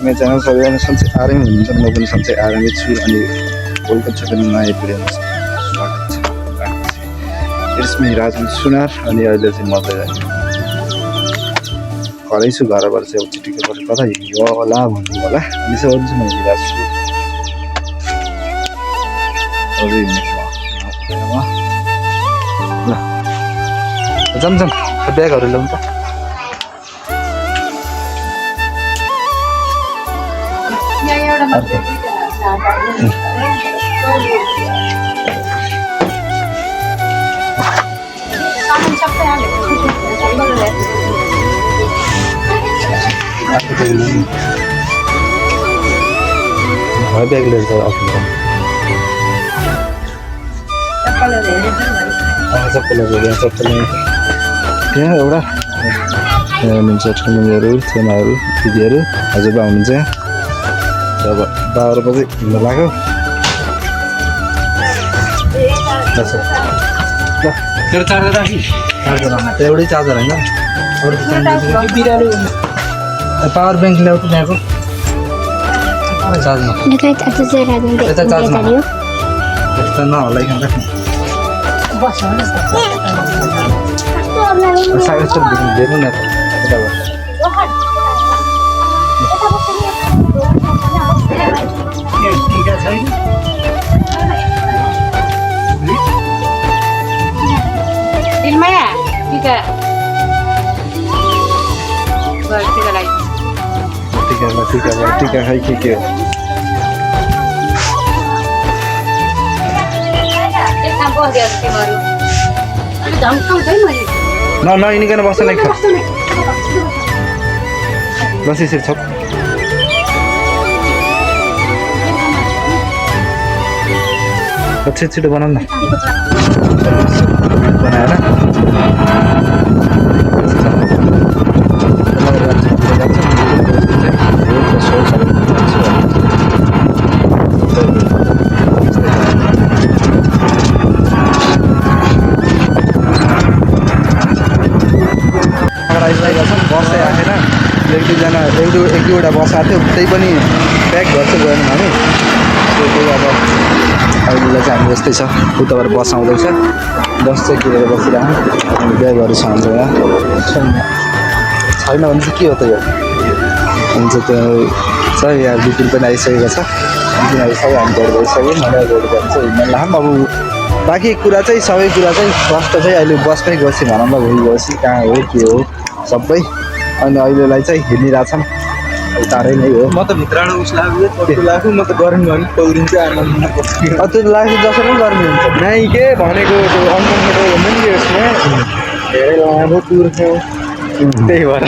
मेरो च्यानल सबैजना सन्चै आरामै हुनुहुन्छ म पनि सन्चै आरामै छु अनि भोलिको पनि नयाँ भिडियोमा स्वागत छ। इट्स मी राजन सुनार अनि अहिले चाहिँ म चाहिँ घरै छु। घरबाट चाहिँ अब चिटिक्क गरेर कता हिँड्यो होला भन्नु होला अनि चाहिँ अरू चाहिँ म हिँडिरहेको छु। अरू हिँड्नु ल जाम ब्यागहरू ल्याउँ त। ब्याग लिएर त्यहाँ एउटा हुनुहुन्छ ठुलोहरू छेमाहरू दिदीहरू हजुरबा हुनुहुन्छ। अब बाबाहरू पनि हिँड्नु लाग्यो। एउटै चार्जर होइन पावर ब्याङ्क ल्याउ त त्यहाँको चार्जमा यता चार्जमा यता नहल्लाइकन राख्नु। दिनु न टिका खाइ के हो नहिँडिकन बस्छ नै बस यसरी छ। छिटो बनाऊ न बनाएर बसै आएन। एक दुईवटा बस आएको थियो त्यही पनि प्याक घर चाहिँ गएन हामी। त्यही अब अहिलेलाई चाहिँ हामी यस्तै छ। उताबाट बस आउँदैछ बस चाहिँ किनेर बसिरहेको अनि ब्यागहरू छ हाम्रो यहाँ छैन भने चाहिँ के हो त यो हुन्छ त्यो छ। यहाँ बिपिन पनि आइसकेको छ। बिपिन आइसक्यो हामी घर गइसक्यो मलाई रोड गर्नु चाहिँ हिँड्न लाग्यौँ। अब बाँकी कुरा चाहिँ सबै कुरा चाहिँ फर्स्ट चाहिँ अहिले बसमै गएपछि भनौँ ल भइगएपछि कहाँ हो के हो सबै अनि अहिलेलाई चाहिँ हिँडिरहेछौँ। टाढै नै हो। म त भित्रबाट उस लाग्यो म त गर्मी भने पौरिन्छु आनन्दमा त्यो लाग्यो जसरी पनि गर्मी हुन्छ नै के भनेको त्यो अनकम्फर्टेबल हुन्छ नि यसमा धेरै लामो टुर थियो त्यही भएर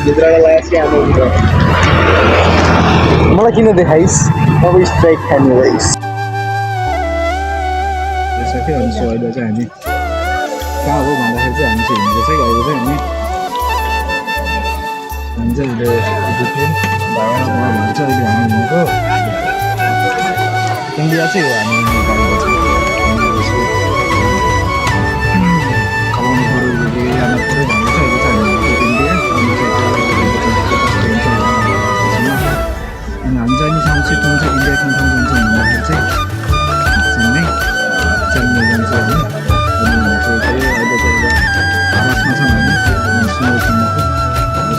भित्रबाट लाग्यो मलाई किन देखाइस् अब स्ट्राइक खाने भइस् सक्यो। अनि सो अहिले चाहिँ हामी कहाँ हो भन्दाखेरि चाहिँ हामी चाहिँ हिँडेको छ कि अहिले चाहिँ हामी चाहिँ अहिले बिपिन भाडामा भन्छ अहिले हामी हिँडेको इन्डिया चाहिँ हो। हामी हिँड्ने गाडीको चाहिँ कमाउनु पऱ्यो जानु पऱ्यो भन्ने चाहिँ अहिले चाहिँ हामी इन्डिया अनि हामी जाने ठाउँ चाहिँ कुन चाहिँ इन्डिया कुन ठाउँ जान्छ भन्दाखेरि चाहिँ चेन्नई जान्छ हामी। अहिले चाहिँ आवासमा छौँ हामी सुन्दरसम्मको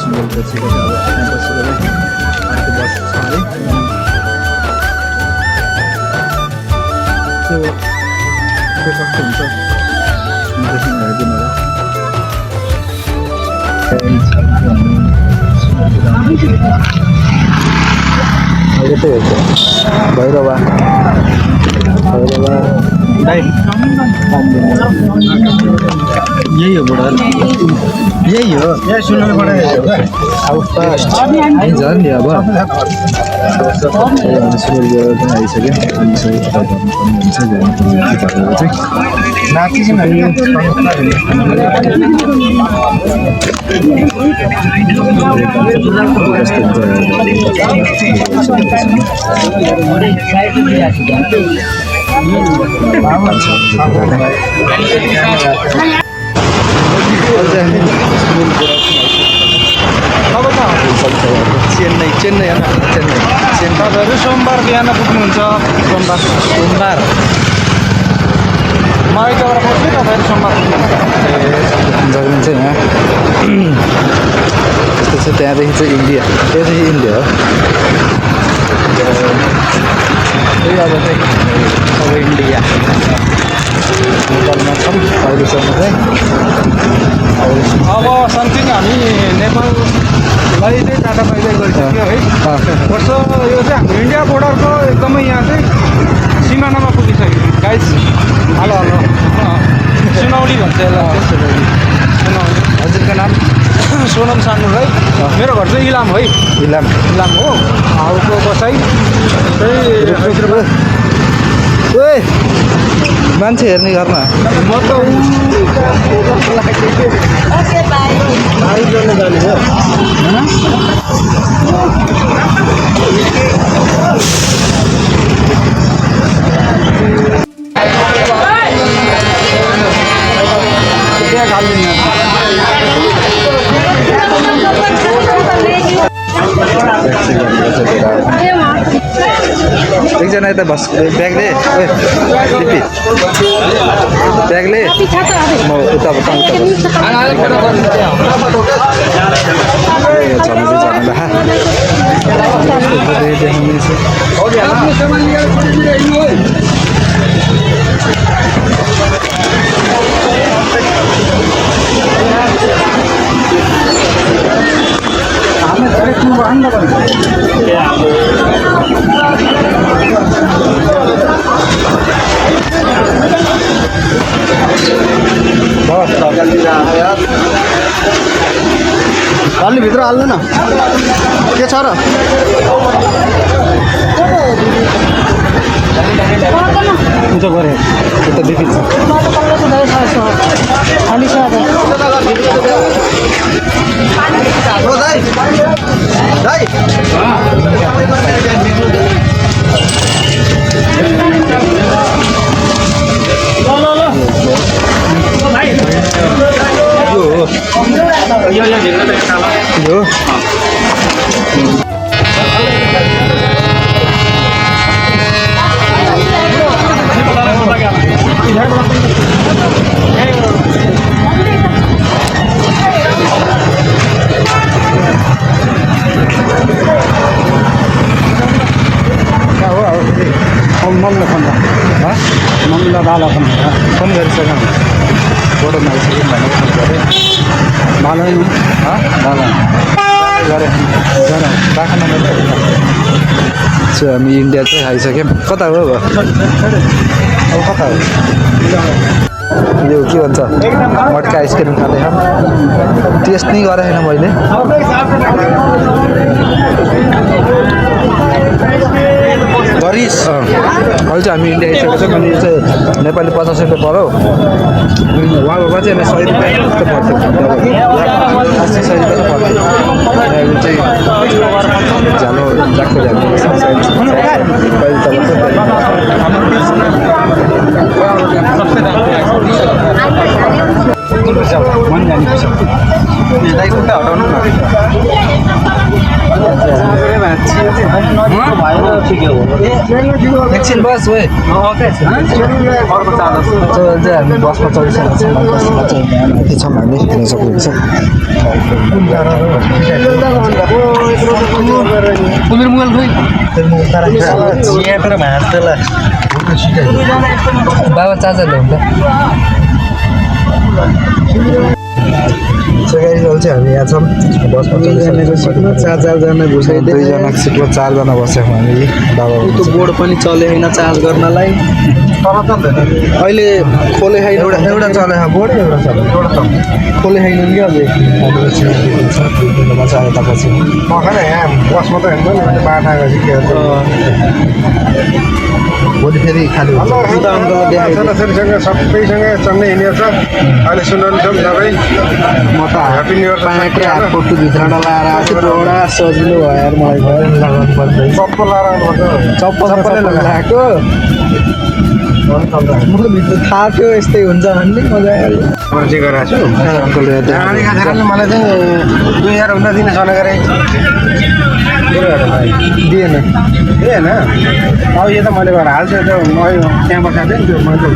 सुन्दर बसेको चाहिँ अब त्यहाँ बसेर अर्को बस छ अरे त्यो कस्तो हुन्छ त्यसमा हेरिदिनु होला। अहिले त्यही हुन्छ भैरवा यही हो बुढा यही हो यहाँ सुन्नुबाट आइन्छ नि अब सुरुबाट पनि आइसक्यो अनि सबै कुरा गर्नुपर्ने हुन्छ चेन्नई चेन्नई होइन चेन्नई चेन्नई तपाईँहरू सोमबार बिहान पुग्नुहुन्छ सोमबार सोमबार म आइतबार पस्छु तपाईँहरू सोमबार पुग्नुहुन्छ जगिन्छ यहाँ त्यस्तो छ त्यहाँदेखि चाहिँ इन्डिया त्यो चाहिँ इन्डिया हो त्यही अब चाहिँ अब इन्डिया नेपालमा छौँ अहिलेसम्म चाहिँ अब समथिङ हामी नेपाललाई चाहिँ टाटा बाइबाई गरिसक्यो है वर्ष यो चाहिँ हाम्रो इन्डिया बोर्डरको एकदमै यहाँ चाहिँ सिमानामा पुगिसक्यो गाइस हेलो हेलो सुनौली भन्छ यसलाई सुनौली हजुरको नाम सोनम सानु है मेरो घर चाहिँ इलाम है इलाम इलाम हो हाउको बसाइ चाहिँ ओए मान्छे हेर्ने घरमा म त जाने हो त्यहाँ खालिदिनु एकजना यता बस ब्यागले ओए दिपी ब्यागले म उता बस्छु अलि भित्र हाल्नु न के छ र उता गरे उता देखिन्छ यो मम्मीलाई फोन मम्मीलाई बाला फोन फोन गरिसक्यौँ बोर्डरमा आइसक्यौँ भनेर फोन गरेँ बाला नि बाला गरेँ बाख्रा नम्बर हामी इन्डिया चाहिँ आइसक्यौँ कता हो अब कता हो यो के भन्छ मटका आइसक्रिम खाँदै टेस्ट नै गरेको छैन मैले गरिस् अहिले चाहिँ हामी इन्डिया आइसकेको छौँ अनि यो चाहिँ नेपाली 50 रुपियाँ पऱ्यो वहाँ बाबा चाहिँ 100 रुपियाँ जस्तो पर्थ्यो 100 रुपियाँ त पर्थ्यो अहिले चाहिँ झालो जाक्को एकछिन बस वे हामी बसमा चढिसकेको छौँ बसमा चाहिँ माथि छौँ हामी हेर्न सक्नुहुन्छ बाबा चार्जर ल्याउनु त चाहिँ हामी यहाँ छौँ बसमा चारजना घुसाइ दुईजना सिटमा 4 जना बसेको हामी बाबा त्यो बोर्ड पनि चले होइन चार्ज गर्नलाई अहिले खोले छैन एउटा चले बोर्ड एउटा चले खोले छैन कि अझै यतापछि यहाँ बसमा त हेर्नु बाटा भोलि फेरि खालि छोराछोरीसँग सबैसँग सँगै हिँडेको छ अहिले सुनाउनु छौँ सबै म त ह्याप्पी न्यु इयर प्यान्ट हातपट्टु भित्रबाट लाएर आएको छु बडा सजिलो भयो यार मलाई लगाउनु पर्दैन चप्पल लाएर आउनुपर्छ चप्पलै लगाएको मलाई भित्र थाहा थियो यस्तै हुन्छ भन्ने मजा आयो पर्ची गराएको छु मलाई चाहिँ 2000 हुन दिन सने गरे दिएन ए होइन अब यो त मैले घर हाल्छु त्यो त्यहाँ बसाएको थिएँ नि त्यो मैले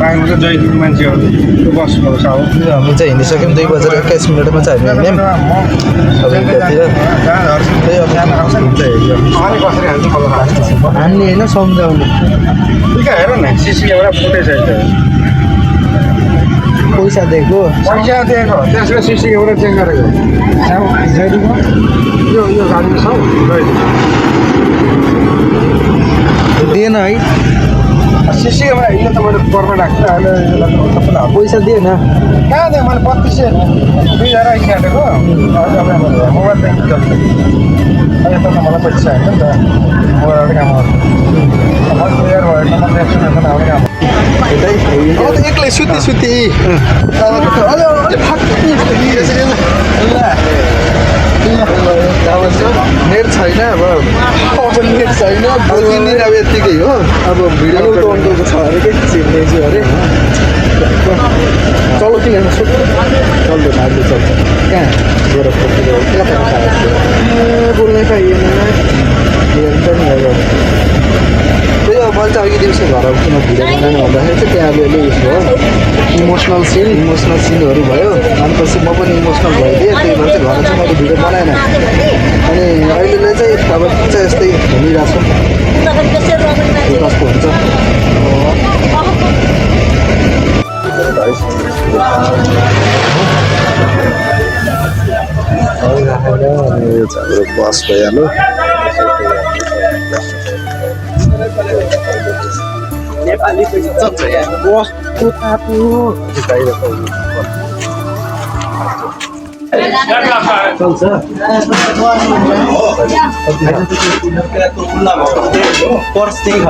बाघमा त जयगिरी मान्छे हो त्यो बस्नु छ अब हामी चाहिँ हिँडिसक्यौँ 2:21 मिनटमा चाहिँ हामी हिँड्यौँ अब यतातिर त्यही अब हुन्छ हेऱ्यो अनि कसरी हाल्छ खबर हान्ने होइन सम्झाउने ठिक हेर न सिसी एउटा फुटेछ पैसा दिएको पैसा दिएको त्यसले सिसी एउटा चेक गरेको अब जयरीको यो गाडीमा छ दिएन है सिसी एउटा हिजो त मैले पर्मा राख्छु अहिले सबैलाई पैसा दिएन कहाँ दिएँ मैले 32,000 काटेको मोबाइल ब्याङ्क चल्छ अहिले त मलाई पैसा चाहिन्छ नि त मोबाइलबाट काम गर्छु मैले क्लियर भयो म एक्सप्लेनेसन आउने काम एक्लै सुती नेट छैन अब नेट छैन 2-3 दिन अब यत्तिकै हो अब भिडियो उठाउनुको छ अरे के छिर्दैछु अरे चलो कि हेर्नु चल्दो भाग्यो चल्छ कहाँ गोरखपुरतिर बोल्नै पाइएन हेर्छ नि अब त्यही अब मैले चाहिँ अघि दिउँसो घर किन भिडियो बनाउनु भन्दाखेरि चाहिँ त्यहाँ अलिअलि उयो हो इमोसनल सिनहरू भयो अनि पछि म पनि इमोसनल भइदिएँ त्यही भएर चाहिँ घर चाहिँ मैले भिडियो बनाएन अनि अहिले चाहिँ अब चाहिँ यस्तै घुमिरहेको छु कस्तो हुन्छ बस भइहाल्यो नेपाली पैसा चल्छ चल्छ पर्स त्यही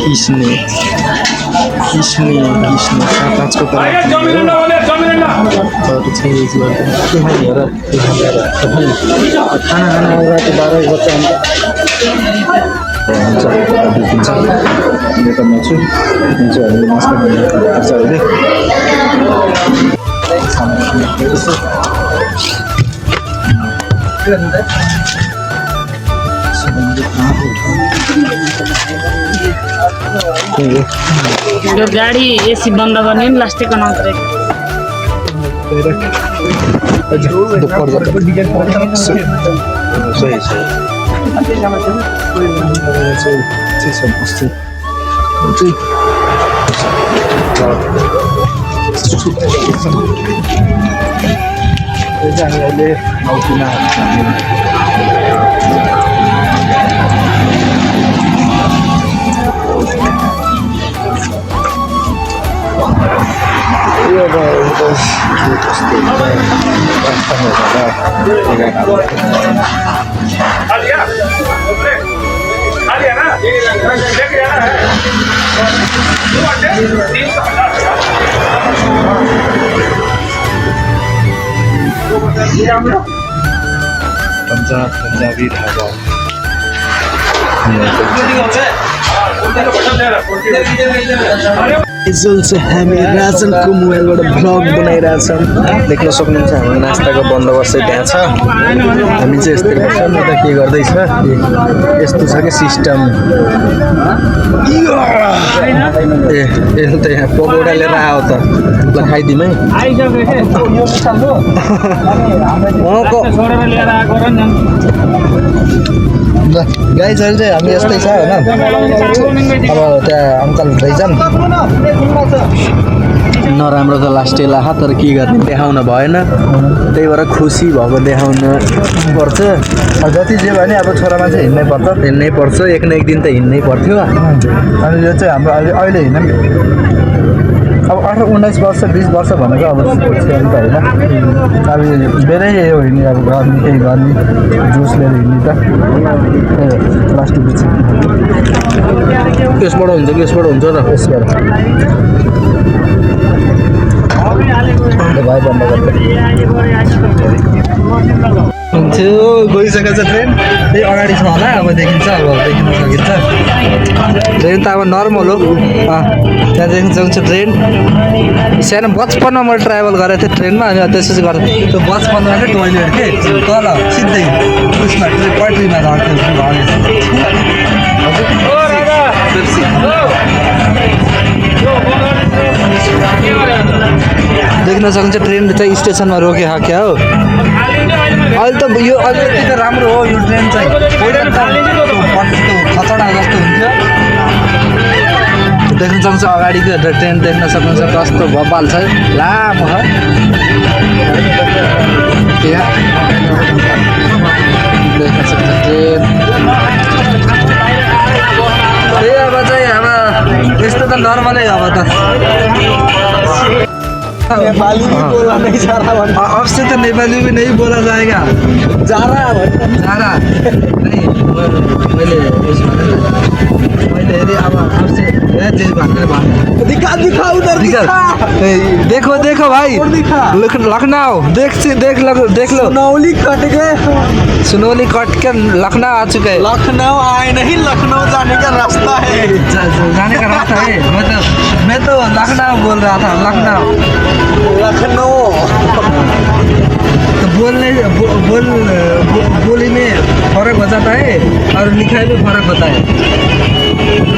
किसने पाँचको खाना राति 12 बज्छ हुन्छ म छु अहिले नास्ता गर्नुपर्छ अहिले यो गाडी एसी बन्द गर्ने नि लास्टैको नत्र अहिले आउटिना पंजाबी ढाबा हामी राजनको मोबाइलबाट भ्लग बनाइरहेछौँ देख्न सक्नुहुन्छ हाम्रो नास्ताको बन्दोबस्त त्यहाँ छ हामी चाहिँ यस्तै बस्छौँ नि त के गर्दैछ यस्तो छ कि सिस्टम ए त यहाँ पकौडा लिएर आयो त ल खाइदिउँ ल गाइजहरू चाहिँ हामी यस्तै छ होइन अब त्यहाँ अङ्कल लैजान् नराम्रो त लास्टै लाखा तर के गर्ने देखाउन भएन त्यही भएर खुसी भएको देखाउन पर्छ जति जे भने अब छोरा मान्छे हिँड्नै पर्छ एक न एक दिन त हिँड्नै पर्थ्यो अनि यो चाहिँ हाम्रो अहिले हिँड्ने अब 18-19 वर्ष 20 वर्ष भनेको अब होइन अब धेरै यो हिँड्ने अब गर्ने केही गर्ने जुस लिएर हिँड्ने त प्लास्टिक यसबाट हुन्छ कि यसबाट हुन्छ र यसबाट अगाडि छ होला अब देखिन्छ अब देखिन सकिन्छ ट्रेन त अब नर्मल हो त्यहाँ देखिन सक्छ ट्रेन सानो बचपनमा मैले ट्राभल गरेको थिएँ ट्रेनमा अनि त्यसपछि गर्दा त्यो बचपनमा चाहिँ टोइलेट के तल सिधै उसमा पट्रीमा देख्न सक्छ ट्रेन चाहिँ स्टेसनमा रोक्यो क्या हो अहिले त यो अलिकति त राम्रो हो यो ट्रेन चाहिँ पहिला त खचडा जस्तो हुन्थ्यो देख्न सक्छ अगाडिको ट्रेन देख्न सक्नुहुन्छ कस्तो भपाल छ लामो छ त्यहाँ देख्न सक्छ ट्रेन त्यही अब चाहिँ अब यस्तो त नर्मलै अब त नेपाली बोला नहीं जा रहा अब से तो नेपाली भी नहीं बोला जाएगा जा रहा नहीं मैले अब से दिखा उधर देखो देखो भाई लखनऊ देख लो सुनौली कट के लखनऊ आ चुके हैं लखनऊ आए नहीं लखनऊ जाने का रास्ता है जाने का रास्ता है मैं तो लखनऊ बोल रहा था लखनऊ तो बोली में फर्क हो जाता है और लिखाई में फर्क होता है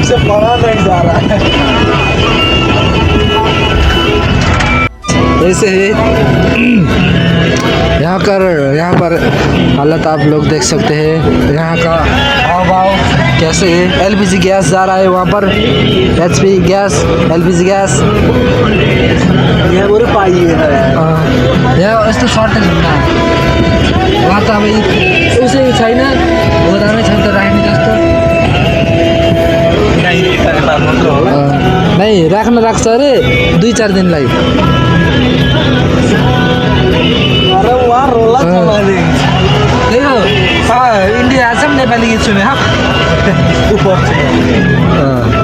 उससे पढ़ा नहीं जा रहा है ऐसे ही यहाँ पर हालत आप लोग देख सकते हैं यहाँ का हाव कैसे है एलपीजी गैस जा रहा है वहाँ पर एचपी गैस एलपीजी गैस यहाँ बोले पाइए यहाँ यस्तो सर्टेज हुन्न वहाँ त अब उसै छैन गोदामै छैन त राख्ने जस्तो नै राख्छ अरे 2-4 दिनलाई अरे वहाँ रोला चलाने त्यही हो इन्डिया आएछ पनि नेपाली गीत सुने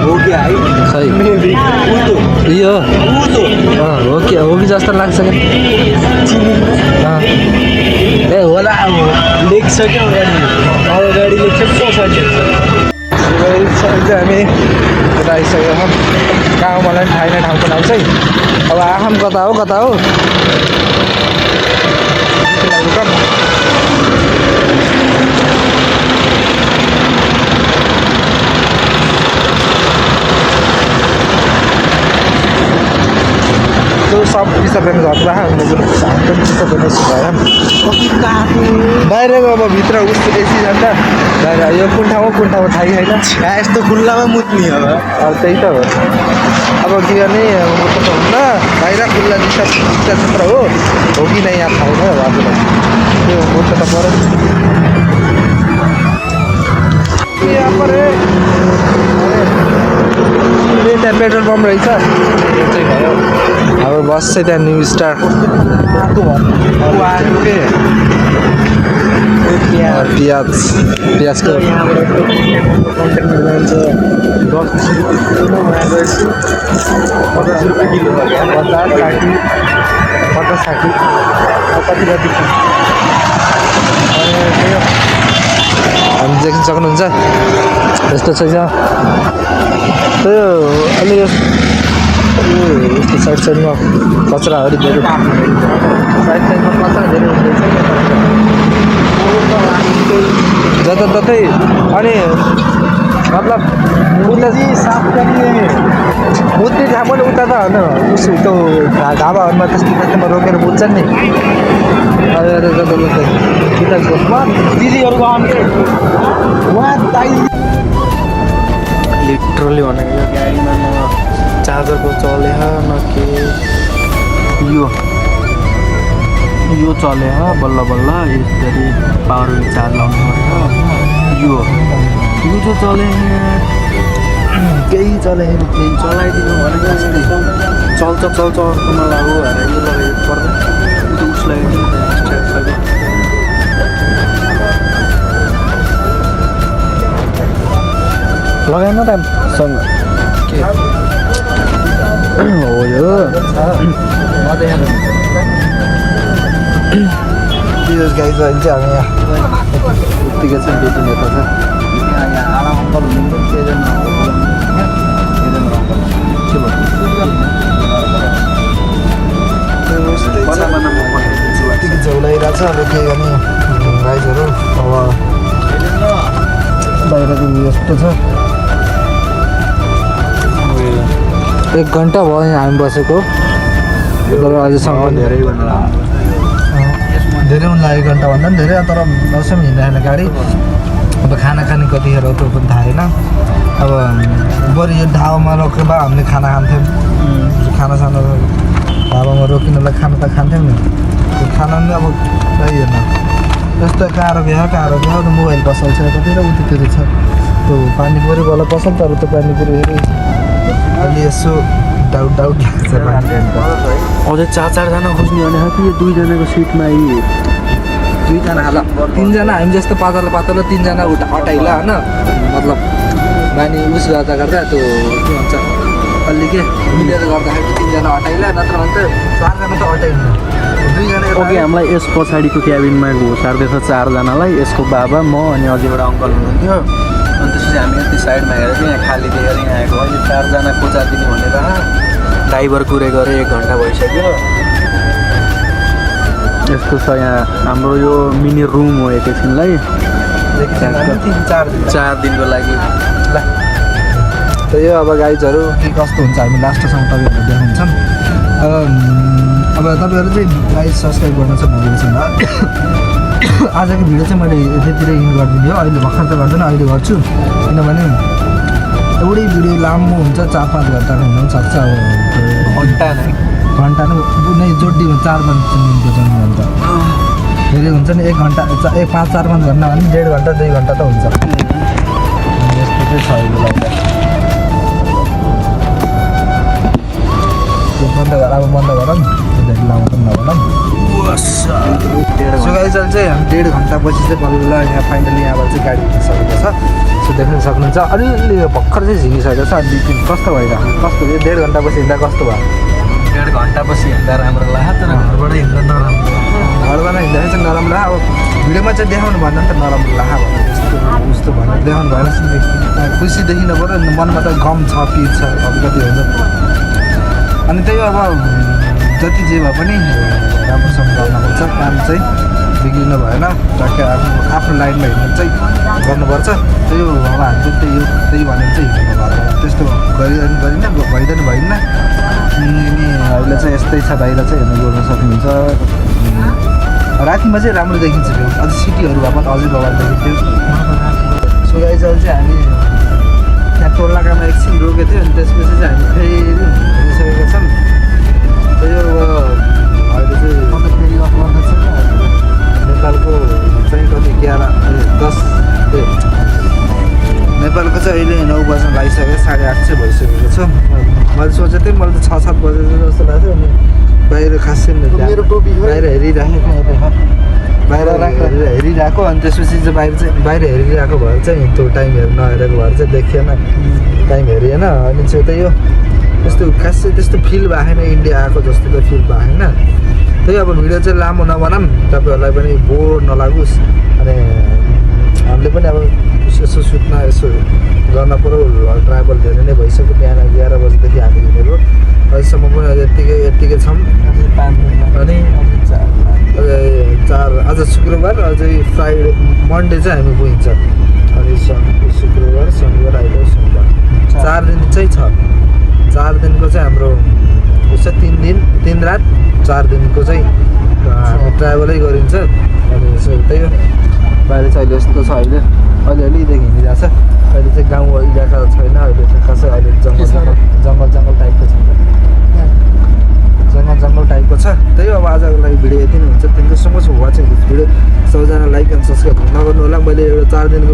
हो गया है खै तो यो हो कि जस्तो लाग्छ कि ए होला अब लेखिसक्यो अगाडि लेखिसक्यो हामी यता आइसक्यो कहाँ हो मलाई थाहा छैन ठाउँको नाम चाहिँ अब आखाम कता हो तो सब bisa benar lah mobil sampai bisa benar sekarang बाहिर अब भित्र उस्तो एसी जान्छ बाहिर यो कुन ठाउँमा थाहै छैन यस्तो खुल्लामा मुत्ने हो त्यही त हो अब के गर्ने म त हुन्न बाहिर खुल्ला दिशा क्षेत्र हो कि नै यहाँ थाहा हुँदैन हजुरलाई त्यो मूर्ख त पऱ्यो यहाँ पर त्यहाँ पेट्रोल पम्प रहेछ त्यो चाहिँ भयो अब बस चाहिँ त्यहाँ न्यू स्टार प्याजको हामी देख्न सक्नुहुन्छ यस्तो छ यहाँ त्यो अलि यस्तो साइडमा कचराहरू धेरै साइडमा कचरा धेरै हुँदैछ जताततै अनि मतलब साफ गर्ने मुद्दे जहाँ पनि उता त होइन उसो त्यो ढाबाहरूमा त्यस्तोमा रोकेर बुझ्छन् नि दिदीहरूको लिटरली भनेको यो गाडीमा न चार्जरको चले न के यो चले बल्ल बल्ल यसरी पावर चार्ज लाउनु पर्छ यो चाहिँ चले केही चलेन केही चलाइदिनु भनेको चल्छ अर्कोमा लाग्यो भनेर यो लगाइदिनु पर्दैन उसलाई लगाएन त सँग के हो यो सिरियस गाइज अहिले चाहिँ हामी यहाँ उत्तिकै चाहिँ बेटिङ यता छ उत्तिकै झौलाइरहेको छ अब के गर्ने गाइजहरू अब बाहिरको यस्तो छ 1 घन्टा भयो यहाँ हामी बसेको तर अझैसम्म धेरै हुनु लाग्यो 1 घन्टाभन्दा पनि धेरै तर अवश्यमा हिँडेन गाडी अब खाना खाने कतिखेर हो त्यो पनि थाहा छैन अब बरु यो ढाबामा रोकेर भए हामीले खाना खान्थ्यौँ खानासाना ढाबामा रोकिनुलाई खाना त खान्थ्यौँ नि त्यो खाना पनि अब खै हेर्न यस्तो कहाँ भ्या मोबाइल पसल छ कति र उतितिर छ त्यो पानीपुरी वाला पसल तर त्यो पानीपुरी हेरी अलि यसो डाउट लाग्छ अझै 4-4जना खोज्ने भने कि यो 2जनाको सिटमा यी 2जना हाल 3जना हामी जस्तो पातलो 3जना हटाइला होइन मतलब बानी उस गर्दा त्यो के भन्छ अलि के मिलेर गर्दाखेरि 3जना हटाइला नत्र भने त 4जना त हटाइन्न 2जना ओके हामीलाई यस पछाडिको क्याबिनमा घुसार्दैछ 4जनालाई यसको बाबा म अनि अझै एउटा अङ्कल हुनुहुन्थ्यो अनि त्यसपछि हामी यति साइडमा हेरेर चाहिँ यहाँ खाली देखेर यहाँ आएको अहिले 4जना कोचादिने भनेर ड्राइभर कुरे गरे 1 घन्टा भइसक्यो यस्तो छ यहाँ हाम्रो यो मिनी रुम हो एकैछिनलाई 4 दिनको लागि ल त यो अब गाइजहरू के कस्तो हुन्छ हामी लास्टसम्म तपाईँहरू देखाउँछौँ अब तपाईँहरू चाहिँ लाइक सब्सक्राइब गर्न चाहिँ नबिर्सनु आजको भिडियो चाहिँ मैले यतितिर इन्ड गरिदिने हो अहिले भर्खर त गर्दैन अहिले गर्छु किनभने एउटै भिडियो लामो हुन्छ 4-5 घन्टाको हुन पनि सक्छ अब घन्टा नै जोड्दी 4-5 मिनटको जन्म हुन्छ धेरै हुन्छ नि 1 घन्टा 5-4-5 घन्टा भने 1.5 घन्टा 2 घन्टा त हुन्छ यस्तो चाहिँ छ अहिले बन्द गर अब बन्द गरौँ धेरै लामो पनि नगरौँ सो गाइस चाहिँ हामी 1.5 घन्टा पछि चाहिँ बल्ल यहाँ फाइनली यहाँबाट चाहिँ गाडी हिँडिसकेको छ सो देख्न सक्नुहुन्छ अलिअलि भर्खर चाहिँ झिकिसकेको छ अनि कस्तो भइरहेको कस्तो यो 1.5 घन्टा पछि हिँड्दा कस्तो भयो 1.5 घन्टा पछि हिँड्दा राम्रो लाग्यो तर घरबाट हिँड्दा नराम्रो घरबाट हिँड्दाखेरि चाहिँ नराम्रो लाग्यो अब भिडियोमा चाहिँ देखाउनु भन्दा त नराम्रो लाग्यो भने जस्तो भनेर देखाउनु भएन खुसी देखिनु पऱ्यो मनमा त गम छ पिर छ अब कति हुन्छ अनि त्यही अब जति जे भए पनि राम्रोसँग गर्नुपर्छ काम चाहिँ बिग्रिनु भएन टक्कै आफ्नो लाइनमा हिँड्नु चाहिँ गर्नुपर्छ त्यही हो अब हामीले त्यही भनेर चाहिँ हिँड्नु भएन त्यस्तो गरिन्न भइन्न अनि अहिले चाहिँ यस्तै छ बाहिर चाहिँ हेर्नु गर्न सक्नुहुन्छ रातिमा चाहिँ राम्रो देखिन्छ भ्यू अझै सिटीहरू भए पनि अझै बबाल देखिन्थ्यो सो गाइस अहिले चाहिँ हामी त्यहाँ टोल नाकामा एकछिन रोकेको थियो अनि त्यसपछि चाहिँ हामी फेरि हिँडिसकेका छौँ त्यही हो अहिले चाहिँ फेरि अफ गर्दैछ नेपालको चाहिँ कति 10 नेपालको चाहिँ अहिले 9 बज्न लागिसक्यो 8:30 चाहिँ भइसकेको छ मैले सोचेको थिएँ मैले त 6-7 बजे जस्तो लाग्थ्यो अनि बाहिर खासै बाहिर हेरिराखेको बाहिर हेरिरहेको अनि त्यसपछि चाहिँ बाहिर हेरिरहेको भएर चाहिँ त्यो टाइम नहेरेको भएर चाहिँ देखिएन टाइम हेरिएन अनि चाहिँ त्यही हो त्यस्तो खासै त्यस्तो फिल भएन इन्डिया आएको जस्तो त फिल भएन त्यही अब भिडियो चाहिँ लामो नबनाऊँ तपाईँहरूलाई पनि बोर नलागोस् अनि हामीले पनि अब यसो सुत्न यसो गर्न पऱ्यो ट्राभल धेरै नै भइसक्यो बिहान 11 बजीदेखि हामी हिँडेको अहिलेसम्म पनि यत्तिकै छौँ अनि 4 आज शुक्रबार अझै फ्राइडे मन्डे चाहिँ हामी पुगिन्छ अनि शुक्रबार शनिबार आइतबार सोमबार 4 दिन चाहिँ छ 4 दिनको चाहिँ हाम्रो उसै 3 रात 4 दिनको चाहिँ हामी ट्राभलै गरिन्छ अनि त्यही हो बाहिर चाहिँ अहिले यस्तो छ अहिले अलिअलिदेखि हिँडिरहेको छ अहिले चाहिँ गाउँ इलाका छैन अहिले चाहिँ खासै अहिले जङ्गल टाइपको छ जङ्गल टाइपको छ त्यही हो अब आजको लागि भिडियो यति नै हुन्छ thank you so much for watching this video सबैजना लाइक एन्ड सब्सक्राइब नगर्नु होला मैले एउटा 4 दिनको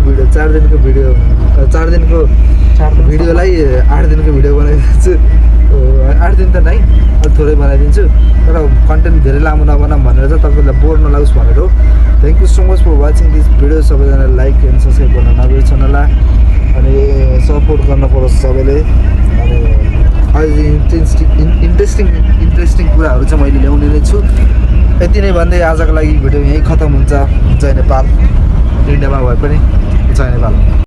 भिडियोलाई 8 दिनको भिडियो बनाइदिन्छु 8 दिन त नै अलिक थोरै बनाइदिन्छु तर कन्टेन्ट धेरै लामो नबनाऊँ भनेर चाहिँ तपाईँलाई बोर नलागोस् भनेर हो thank you so much for watching this video सबैजना लाइक एन्ड सब्सक्राइब गर्न नबिर्सनु होला अनि सपोर्ट गर्नु परोस् सबैले अनि अझै इन्ट्रेस्टिङ कुराहरू चाहिँ मैले ल्याउने नै छु यति नै भन्दै आजको लागि भिडियो यहीँ खतम हुन्छ। जय नेपाल। इन्डियामा भए पनि जय नेपाल।